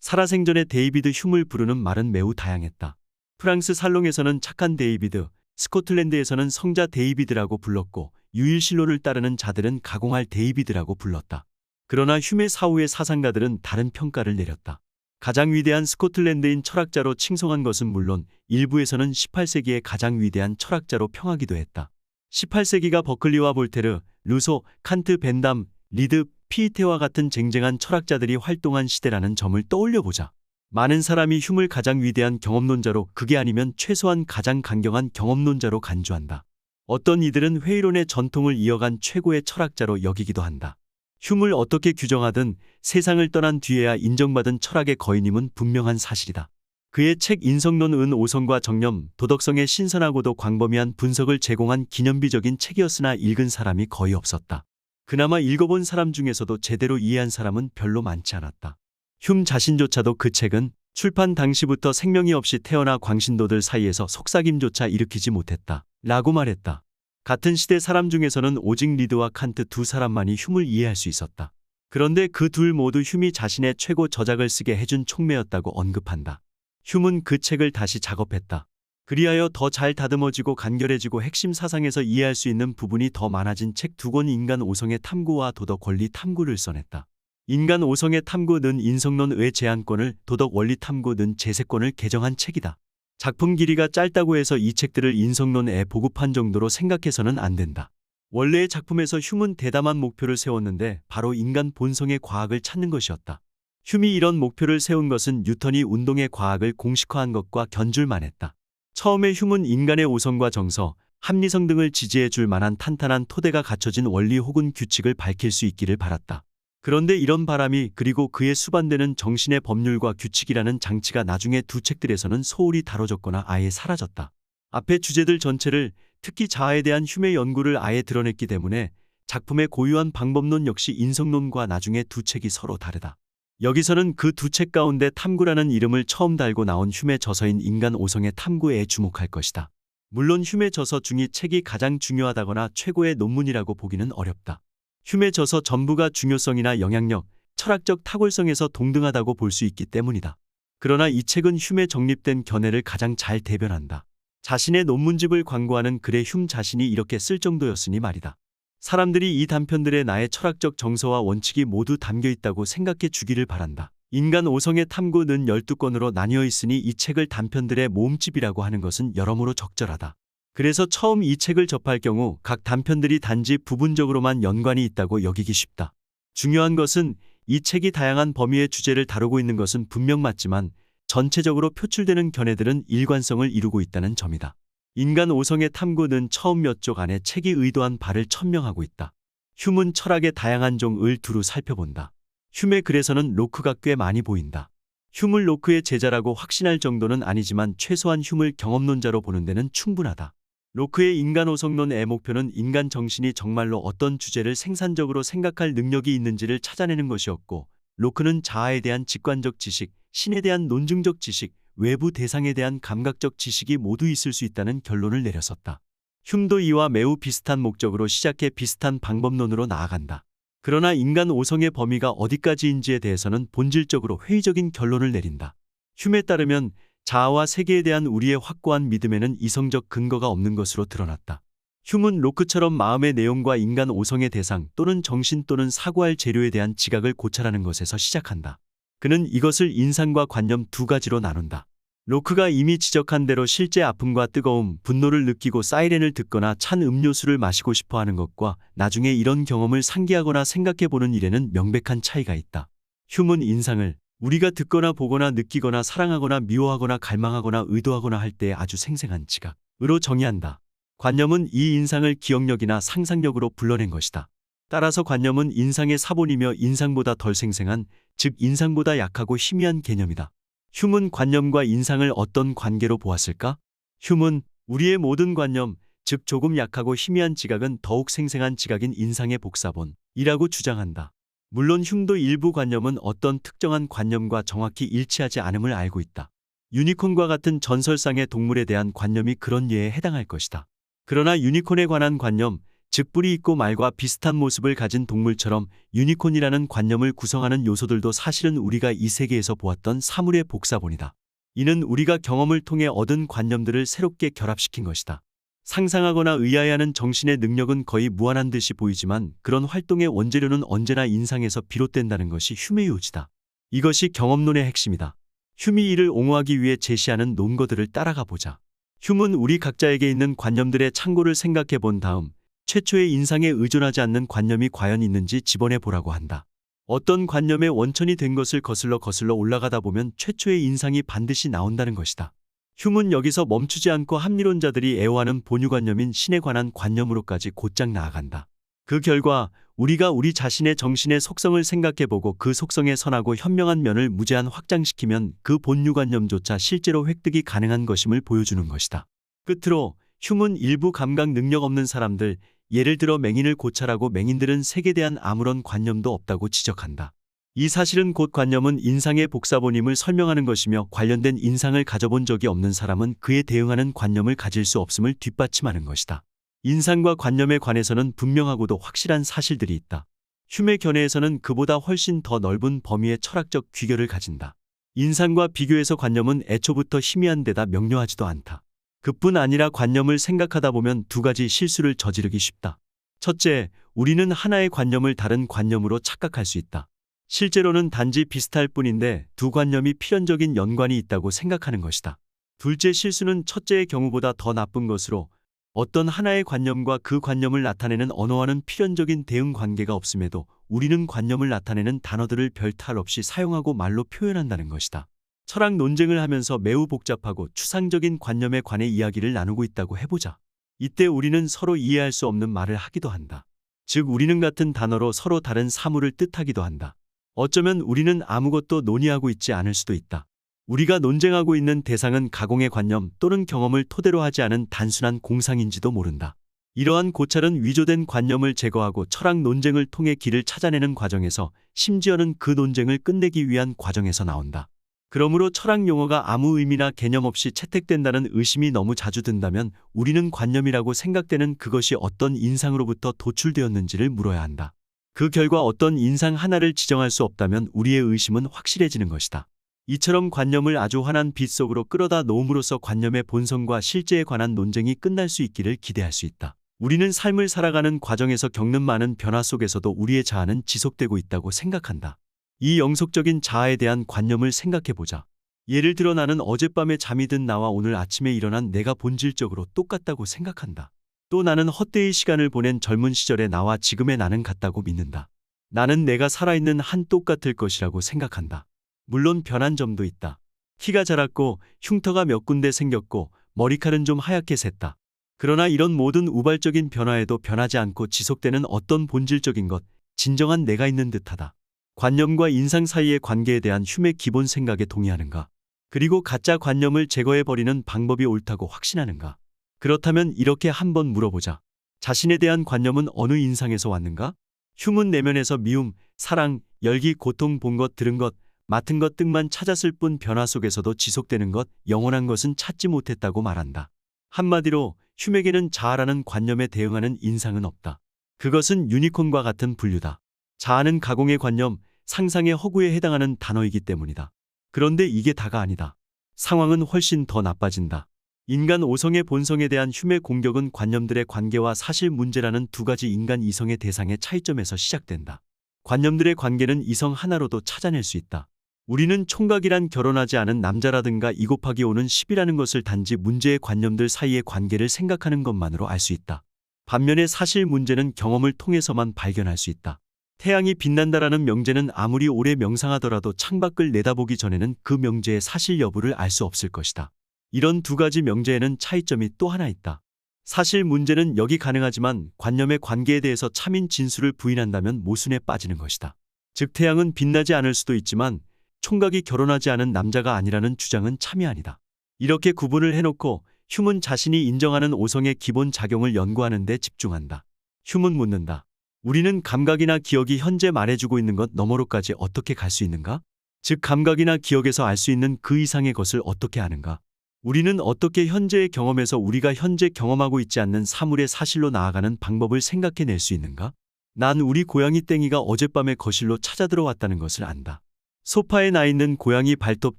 살아생전에 데이비드 휴물 부르는 말은 매우 다양했다. 프랑스 살롱에서는 착한 데이비드, 스코틀랜드에서는 성자 데이비드라고 불렀고 유일신론을 따르는 자들은 가공할 데이비드라고 불렀다. 그러나 휴메 사후의 사상가들은 다른 평가를 내렸다. 가장 위대한 스코틀랜드인 철학자로 칭송한 것은 물론 일부에서는 18세기의 가장 위대한 철학자로 평하기도 했다. 18세기가 버클리와 볼테르, 루소, 칸트, 벤담, 리드, 피이테와 같은 쟁쟁한 철학자들이 활동한 시대라는 점을 떠올려보자. 많은 사람이 휴물 가장 위대한 경험론자로, 그게 아니면 최소한 가장 강경한 경험론자로 간주한다. 어떤 이들은 회의론의 전통을 이어간 최고의 철학자로 여기기도 한다. 휴물 어떻게 규정하든 세상을 떠난 뒤에야 인정받은 철학의 거인임은 분명한 사실이다. 그의 책 인성론 은 오성과 정념, 도덕성의 신선하고도 광범위한 분석을 제공한 기념비적인 책이었으나 읽은 사람이 거의 없었다. 그나마 읽어본 사람 중에서도 제대로 이해한 사람은 별로 많지 않았다. 휴무 자신조차도 그 책은 출판 당시부터 생명이 없이 태어나 광신도들 사이에서 속삭임조차 일으키지 못했다. 라고 말했다. 같은 시대 사람 중에서는 오직 리드와 칸트 두 사람만이 휴무를 이해할 수 있었다. 그런데 그 둘 모두 휴미 자신의 최고 저작을 쓰게 해준 촉매였다고 언급한다. 휴무는 그 책을 다시 작업했다. 그리하여 더 잘 다듬어지고 간결해지고 핵심 사상에서 이해할 수 있는 부분이 더 많아진 책 두 권 인간 오성의 탐구와 도덕 원리 탐구를 써냈다. 인간 오성의 탐구는 인성론의 제한권을, 도덕 원리 탐구는 제세권을 개정한 책이다. 작품 길이가 짧다고 해서 이 책들을 인성론에 보급한 정도로 생각해서는 안 된다. 원래의 작품에서 휴무는 대담한 목표를 세웠는데 바로 인간 본성의 과학을 찾는 것이었다. 휴미 이런 목표를 세운 것은 뉴턴이 운동의 과학을 공식화한 것과 견줄만했다. 처음에 휴무는 인간의 오성과 정서, 합리성 등을 지지해 줄 만한 탄탄한 토대가 갖춰진 원리 혹은 규칙을 밝힐 수 있기를 바랐다. 그런데 이런 바람이, 그리고 그에 수반되는 정신의 법률과 규칙이라는 장치가 나중에 두 책들에서는 소홀히 다뤄졌거나 아예 사라졌다. 앞의 주제들 전체를, 특히 자아에 대한 휴메의 연구를 아예 드러냈기 때문에 작품의 고유한 방법론 역시 인성론과 나중에 두 책이 서로 다르다. 여기서는 그 두 책 가운데 탐구라는 이름을 처음 달고 나온 휴메 저서인 인간 오성의 탐구에 주목할 것이다. 물론 휴메 저서 중이 책이 가장 중요하다거나 최고의 논문이라고 보기는 어렵다. 휴메 저서 전부가 중요성이나 영향력, 철학적 탁월성에서 동등하다고 볼 수 있기 때문이다. 그러나 이 책은 휴메 정립된 견해를 가장 잘 대변한다. 자신의 논문집을 광고하는 글에 휴메 자신이 이렇게 쓸 정도였으니 말이다. 사람들이 이 단편들에 나의 철학적 정서와 원칙이 모두 담겨 있다고 생각해 주기를 바란다. 인간 오성의 탐구는 12권으로 나뉘어 있으니 이 책을 단편들의 모음집이라고 하는 것은 여러모로 적절하다. 그래서 처음 이 책을 접할 경우 각 단편들이 단지 부분적으로만 연관이 있다고 여기기 쉽다. 중요한 것은 이 책이 다양한 범위의 주제를 다루고 있는 것은 분명 맞지만 전체적으로 표출되는 견해들은 일관성을 이루고 있다는 점이다. 인간 오성의 탐구는 처음 몇 쪽 안에 책이 의도한 바를 천명하고 있다. 휴무는 철학의 다양한 종을 두루 살펴본다. 휴메 글에서는 로크가 꽤 많이 보인다. 휴무를 로크의 제자라고 확신할 정도는 아니지만 최소한 휴무를 경험론자로 보는 데는 충분하다. 로크의 인간 오성론의 목표는 인간 정신이 정말로 어떤 주제를 생산적으로 생각할 능력이 있는지를 찾아내는 것이었고, 로크는 자아에 대한 직관적 지식, 신에 대한 논증적 지식, 외부 대상에 대한 감각적 지식이 모두 있을 수 있다는 결론을 내렸었다. 휴무도 이와 매우 비슷한 목적으로 시작해 비슷한 방법론으로 나아간다. 그러나 인간 오성의 범위가 어디까지인지에 대해서는 본질적으로 회의적인 결론을 내린다. 휴메에 따르면 자아와 세계에 대한 우리의 확고한 믿음에는 이성적 근거가 없는 것으로 드러났다. 휴무는 로크처럼 마음의 내용과 인간 오성의 대상 또는 정신 또는 사고할 재료에 대한 지각을 고찰하는 것에서 시작한다. 그는 이것을 인상과 관념 두 가지로 나눈다. 로크가 이미 지적한 대로 실제 아픔과 뜨거움, 분노를 느끼고 사이렌을 듣거나 찬 음료수를 마시고 싶어하는 것과 나중에 이런 경험을 상기하거나 생각해보는 일에는 명백한 차이가 있다. 휴무는 인상을 우리가 듣거나 보거나 느끼거나 사랑하거나 미워하거나 갈망하거나 의도하거나 할 때의 아주 생생한 지각으로 정의한다. 관념은 이 인상을 기억력이나 상상력으로 불러낸 것이다. 따라서 관념은 인상의 사본이며 인상보다 덜 생생한, 즉 인상보다 약하고 희미한 개념이다. 휴무는 관념과 인상을 어떤 관계로 보았을까? 휴무는 우리의 모든 관념, 즉 조금 약하고 희미한 지각은 더욱 생생한 지각인 인상의 복사본이라고 주장한다. 물론 휴무도 일부 관념은 어떤 특정한 관념과 정확히 일치하지 않음을 알고 있다. 유니콘과 같은 전설상의 동물에 대한 관념이 그런 예에 해당할 것이다. 그러나 유니콘에 관한 관념, 즉 뿌리 있고 말과 비슷한 모습을 가진 동물처럼 유니콘이라는 관념을 구성하는 요소들도 사실은 우리가 이 세계에서 보았던 사물의 복사본이다. 이는 우리가 경험을 통해 얻은 관념들을 새롭게 결합시킨 것이다. 상상하거나 의아해하는 정신의 능력은 거의 무한한 듯이 보이지만 그런 활동의 원재료는 언제나 인상에서 비롯된다는 것이 흄의 요지다. 이것이 경험론의 핵심이다. 흄이 이를 옹호하기 위해 제시하는 논거들을 따라가 보자. 흄은 우리 각자에게 있는 관념들의 창고를 생각해 본 다음 최초의 인상에 의존하지 않는 관념이 과연 있는지 집어내 보라고 한다. 어떤 관념의 원천이 된 것을 거슬러 올라가다 보면 최초의 인상이 반드시 나온다는 것이다. 흄은 여기서 멈추지 않고 합리론자들이 애호하는 본유관념인 신에 관한 관념으로까지 곧장 나아간다. 그 결과 우리가 우리 자신의 정신의 속성을 생각해보고 그 속성의 선하고 현명한 면을 무제한 확장시키면 그 본유관념조차 실제로 획득이 가능한 것임을 보여주는 것이다. 끝으로 흄은 일부 감각 능력 없는 사람들, 예를 들어 맹인을 고찰하고 맹인들은 색에 대한 아무런 관념도 없다고 지적한다. 이 사실은 곧 관념은 인상의 복사본임을 설명하는 것이며 관련된 인상을 가져본 적이 없는 사람은 그에 대응하는 관념을 가질 수 없음을 뒷받침하는 것이다. 인상과 관념에 관해서는 분명하고도 확실한 사실들이 있다. 흄의 견해에서는 그보다 훨씬 더 넓은 범위의 철학적 귀결을 가진다. 인상과 비교해서 관념은 애초부터 희미한 데다 명료하지도 않다. 그뿐 아니라 관념을 생각하다 보면 두 가지 실수를 저지르기 쉽다. 첫째, 우리는 하나의 관념을 다른 관념으로 착각할 수 있다. 실제로는 단지 비슷할 뿐인데 두 관념이 필연적인 연관이 있다고 생각하는 것이다. 둘째 실수는 첫째의 경우보다 더 나쁜 것으로 어떤 하나의 관념과 그 관념을 나타내는 언어와는 필연적인 대응 관계가 없음에도 우리는 관념을 나타내는 단어들을 별 탈 없이 사용하고 말로 표현한다는 것이다. 철학 논쟁을 하면서 매우 복잡하고 추상적인 관념에 관해 이야기를 나누고 있다고 해보자. 이때 우리는 서로 이해할 수 없는 말을 하기도 한다. 즉 우리는 같은 단어로 서로 다른 사물을 뜻하기도 한다. 어쩌면 우리는 아무것도 논의하고 있지 않을 수도 있다. 우리가 논쟁하고 있는 대상은 가공의 관념 또는 경험을 토대로 하지 않은 단순한 공상인지도 모른다. 이러한 고찰은 위조된 관념을 제거하고 철학 논쟁을 통해 길을 찾아내는 과정에서 심지어는 그 논쟁을 끝내기 위한 과정에서 나온다. 그러므로 철학 용어가 아무 의미나 개념 없이 채택된다는 의심이 너무 자주 든다면 우리는 관념이라고 생각되는 그것이 어떤 인상으로부터 도출되었는지를 물어야 한다. 그 결과 어떤 인상 하나를 지정할 수 없다면 우리의 의심은 확실해지는 것이다. 이처럼 관념을 아주 환한 빛 속으로 끌어다 놓음으로써 관념의 본성과 실제에 관한 논쟁이 끝날 수 있기를 기대할 수 있다. 우리는 삶을 살아가는 과정에서 겪는 많은 변화 속에서도 우리의 자아는 지속되고 있다고 생각한다. 이 영속적인 자아에 대한 관념을 생각해보자. 예를 들어 나는 어젯밤에 잠이 든 나와 오늘 아침에 일어난 내가 본질적으로 똑같다고 생각한다. 또 나는 헛되이 시간을 보낸 젊은 시절의 나와 지금의 나는 같다고 믿는다. 나는 내가 살아있는 한 똑같을 것이라고 생각한다. 물론 변한 점도 있다. 키가 자랐고 흉터가 몇 군데 생겼고 머리칼은 좀 하얗게 샜다. 그러나 이런 모든 우발적인 변화에도 변하지 않고 지속되는 어떤 본질적인 것, 진정한 내가 있는 듯하다. 관념과 인상 사이의 관계에 대한 흄의 기본 생각에 동의하는가? 그리고 가짜 관념을 제거해버리는 방법이 옳다고 확신하는가? 그렇다면 이렇게 한번 물어보자. 자신에 대한 관념은 어느 인상에서 왔는가? 흄은 내면에서 미움, 사랑, 열기, 고통, 본 것, 들은 것, 맡은 것 등만 찾았을 뿐 변화 속에서도 지속되는 것, 영원한 것은 찾지 못했다고 말한다. 한마디로 흄에게는 자아라는 관념에 대응하는 인상은 없다. 그것은 유니콘과 같은 분류다. 자아는 가공의 관념, 상상의 허구에 해당하는 단어이기 때문이다. 그런데 이게 다가 아니다. 상황은 훨씬 더 나빠진다. 인간 오성의 본성에 대한 흄의 공격은 관념들의 관계와 사실 문제라는 두 가지 인간 이성의 대상의 차이점에서 시작된다. 관념들의 관계는 이성 하나로도 찾아낼 수 있다. 우리는 총각이란 결혼하지 않은 남자라든가 2 곱하기 5는 10이라는 것을 단지 문제의 관념들 사이의 관계를 생각하는 것만으로 알 수 있다. 반면에 사실 문제는 경험을 통해서만 발견할 수 있다. 태양이 빛난다라는 명제는 아무리 오래 명상하더라도 창밖을 내다보기 전에는 그 명제의 사실 여부를 알 수 없을 것이다. 이런 두 가지 명제에는 차이점이 또 하나 있다. 사실 문제는 역이 가능하지만 관념의 관계에 대해서 참인 진술을 부인한다면 모순에 빠지는 것이다. 즉 태양은 빛나지 않을 수도 있지만 총각이 결혼하지 않은 남자가 아니라는 주장은 참이 아니다. 이렇게 구분을 해놓고 흄은 자신이 인정하는 오성의 기본 작용을 연구하는 데 집중한다. 흄은 묻는다. 우리는 감각이나 기억이 현재 말해주고 있는 것 너머로까지 어떻게 갈 수 있는가? 즉 감각이나 기억에서 알 수 있는 그 이상의 것을 어떻게 아는가? 우리는 어떻게 현재의 경험에서 우리가 현재 경험하고 있지 않는 사물의 사실로 나아가는 방법을 생각해낼 수 있는가? 난 우리 고양이 땡이가 어젯밤에 거실로 찾아들어왔다는 것을 안다. 소파에 나 있는 고양이 발톱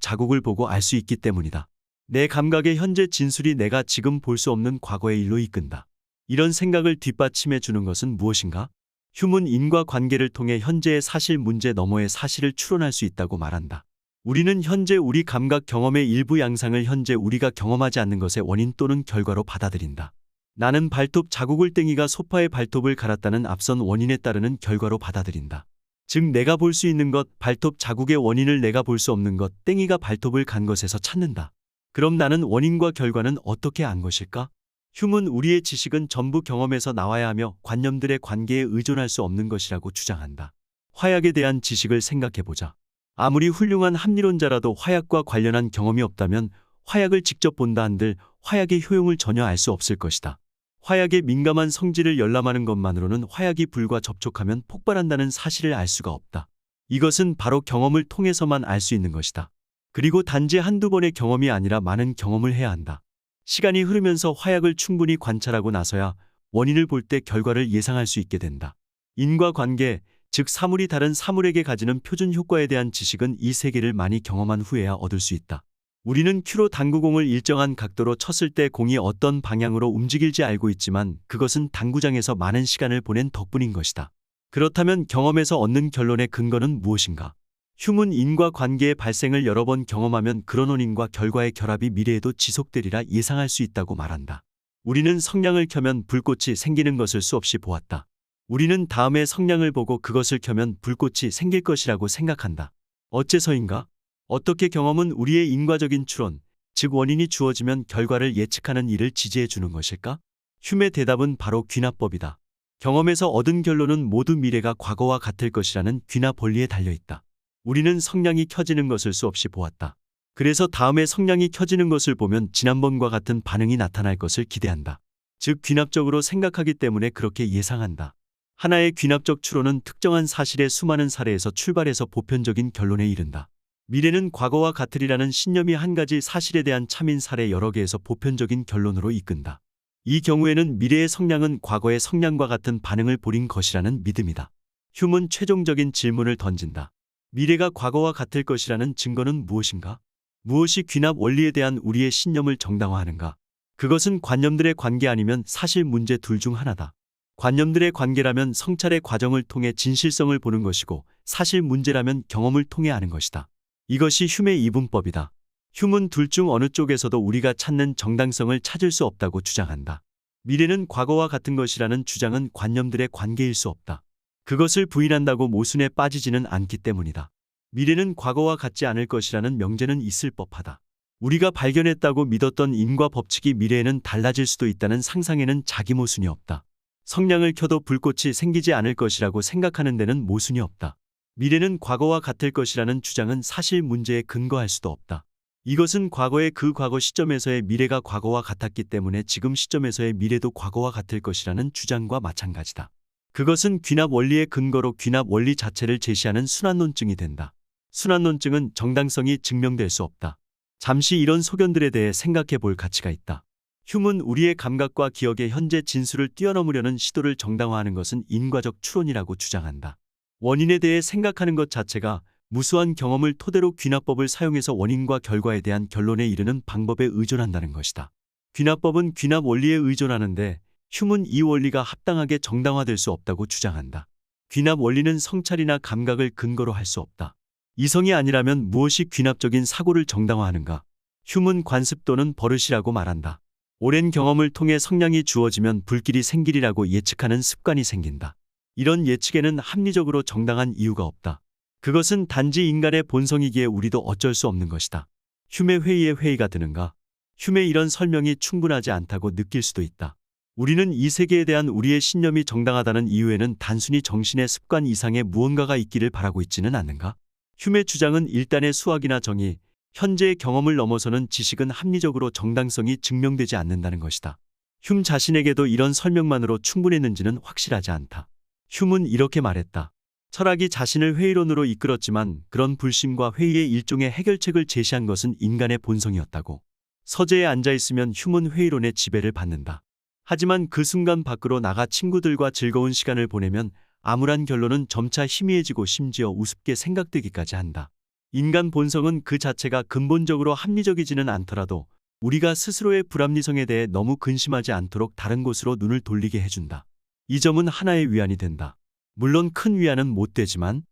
자국을 보고 알 수 있기 때문이다. 내 감각의 현재 진술이 내가 지금 볼 수 없는 과거의 일로 이끈다. 이런 생각을 뒷받침해 주는 것은 무엇인가? 휴문 인과관계를 통해 현재의 사실 문제 너머의 사실을 추론할 수 있다고 말한다. 우리는 현재 우리 감각 경험의 일부 양상을 현재 우리가 경험하지 않는 것의 원인 또는 결과로 받아들인다. 나는 발톱 자국을 땡이가 소파에 발톱을 갈았다는 앞선 원인에 따르는 결과로 받아들인다. 즉 내가 볼 수 있는 것, 발톱 자국의 원인을 내가 볼 수 없는 것, 땡이가 발톱을 간 것에서 찾는다. 그럼 나는 원인과 결과는 어떻게 안 것일까? 휴문 우리의 지식은 전부 경험에서 나와야 하며 관념들의 관계에 의존할 수 없는 것이라고 주장한다. 화약에 대한 지식을 생각해보자. 아무리 훌륭한 합리론자라도 화약과 관련한 경험이 없다면 화약을 직접 본다 한들 화약의 효용을 전혀 알 수 없을 것이다. 화약의 민감한 성질을 열람하는 것만으로는 화약이 불과 접촉하면 폭발한다는 사실을 알 수가 없다. 이것은 바로 경험을 통해서만 알 수 있는 것이다. 그리고 단지 한두 번의 경험이 아니라 많은 경험을 해야 한다. 시간이 흐르면서 화약을 충분히 관찰하고 나서야 원인을 볼 때 결과를 예상할 수 있게 된다. 인과관계, 즉 사물이 다른 사물에게 가지는 표준 효과에 대한 지식은 이 세계를 많이 경험한 후에야 얻을 수 있다. 우리는 큐로 당구공을 일정한 각도로 쳤을 때 공이 어떤 방향으로 움직일지 알고 있지만 그것은 당구장에서 많은 시간을 보낸 덕분인 것이다. 그렇다면 경험에서 얻는 결론의 근거는 무엇인가? 휴문 인과관계의 발생을 여러 번 경험하면 그런 원인과 결과의 결합이 미래에도 지속되리라 예상할 수 있다고 말한다. 우리는 성냥을 켜면 불꽃이 생기는 것을 수없이 보았다. 우리는 다음에 성냥을 보고 그것을 켜면 불꽃이 생길 것이라고 생각한다. 어째서인가? 어떻게 경험은 우리의 인과적인 추론, 즉 원인이 주어지면 결과를 예측하는 일을 지지해 주는 것일까? 휴메의 대답은 바로 귀납법이다. 경험에서 얻은 결론은 모두 미래가 과거와 같을 것이라는 귀납 원리에 달려있다. 우리는 성냥이 켜지는 것을 수없이 보았다. 그래서 다음에 성냥이 켜지는 것을 보면 지난번과 같은 반응이 나타날 것을 기대한다. 즉 귀납적으로 생각하기 때문에 그렇게 예상한다. 하나의 귀납적 추론은 특정한 사실의 수많은 사례에서 출발해서 보편적인 결론에 이른다. 미래는 과거와 같으리라는 신념이 한 가지 사실에 대한 참인 사례 여러 개에서 보편적인 결론으로 이끈다. 이 경우에는 미래의 성냥은 과거의 성냥과 같은 반응을 보인 것이라는 믿음이다. 휴문 최종적인 질문을 던진다. 미래가 과거와 같을 것이라는 증거는 무엇인가? 무엇이 귀납 원리에 대한 우리의 신념을 정당화하는가? 그것은 관념들의 관계 아니면 사실 문제 둘 중 하나다. 관념들의 관계라면 성찰의 과정을 통해 진실성을 보는 것이고 사실 문제라면 경험을 통해 아는 것이다. 이것이 휴메의 이분법이다. 휴문 둘 중 어느 쪽에서도 우리가 찾는 정당성을 찾을 수 없다고 주장한다. 미래는 과거와 같은 것이라는 주장은 관념들의 관계일 수 없다. 그것을 부인한다고 모순에 빠지지는 않기 때문이다. 미래는 과거와 같지 않을 것이라는 명제는 있을 법하다. 우리가 발견했다고 믿었던 인과 법칙이 미래에는 달라질 수도 있다는 상상에는 자기 모순이 없다. 성냥을 켜도 불꽃이 생기지 않을 것이라고 생각하는 데는 모순이 없다. 미래는 과거와 같을 것이라는 주장은 사실 문제에 근거할 수도 없다. 이것은 과거의 그 과거 시점에서의 미래가 과거와 같았기 때문에 지금 시점에서의 미래도 과거와 같을 것이라는 주장과 마찬가지다. 그것은 귀납 원리의 근거로 귀납 원리 자체를 제시하는 순환론증이 된다. 순환론증은 정당성이 증명될 수 없다. 잠시 이런 소견들에 대해 생각해 볼 가치가 있다. 휴문 우리의 감각과 기억의 현재 진술을 뛰어넘으려는 시도를 정당화하는 것은 인과적 추론이라고 주장한다. 원인에 대해 생각하는 것 자체가 무수한 경험을 토대로 귀납법을 사용해서 원인과 결과에 대한 결론에 이르는 방법에 의존한다는 것이다. 귀납법은 귀납 원리에 의존하는데 휴문 이 원리가 합당하게 정당화될 수 없다고 주장한다. 귀납 원리는 성찰이나 감각을 근거로 할 수 없다. 이성이 아니라면 무엇이 귀납적인 사고를 정당화하는가? 휴문 관습 또는 버릇이라고 말한다. 오랜 경험을 통해 성량이 주어지면 불길이 생기리라고 예측하는 습관이 생긴다. 이런 예측에는 합리적으로 정당한 이유가 없다. 그것은 단지 인간의 본성이기에 우리도 어쩔 수 없는 것이다. 휴메 회의에 회의가 드는가? 휴메 이런 설명이 충분하지 않다고 느낄 수도 있다. 우리는 이 세계에 대한 우리의 신념이 정당하다는 이유에는 단순히 정신의 습관 이상의 무언가가 있기를 바라고 있지는 않는가? 휴메 주장은 일단의 수학이나 정의, 현재의 경험을 넘어서는 지식은 합리적으로 정당성이 증명되지 않는다는 것이다. 휴 자신에게도 이런 설명만으로 충분했는지는 확실하지 않다. 휴는 이렇게 말했다. 철학이 자신을 회의론으로 이끌었지만 그런 불신과 회의의 일종의 해결책을 제시한 것은 인간의 본성이었다고. 서재에 앉아 있으면 휴문 회의론의 지배를 받는다. 하지만 그 순간 밖으로 나가 친구들과 즐거운 시간을 보내면 암울한 결론은 점차 희미해지고 심지어 우습게 생각되기까지 한다. 인간 본성은 그 자체가 근본적으로 합리적이지는 않더라도 우리가 스스로의 불합리성에 대해 너무 근심하지 않도록 다른 곳으로 눈을 돌리게 해준다. 이 점은 하나의 위안이 된다. 물론 큰 위안은 못 되지만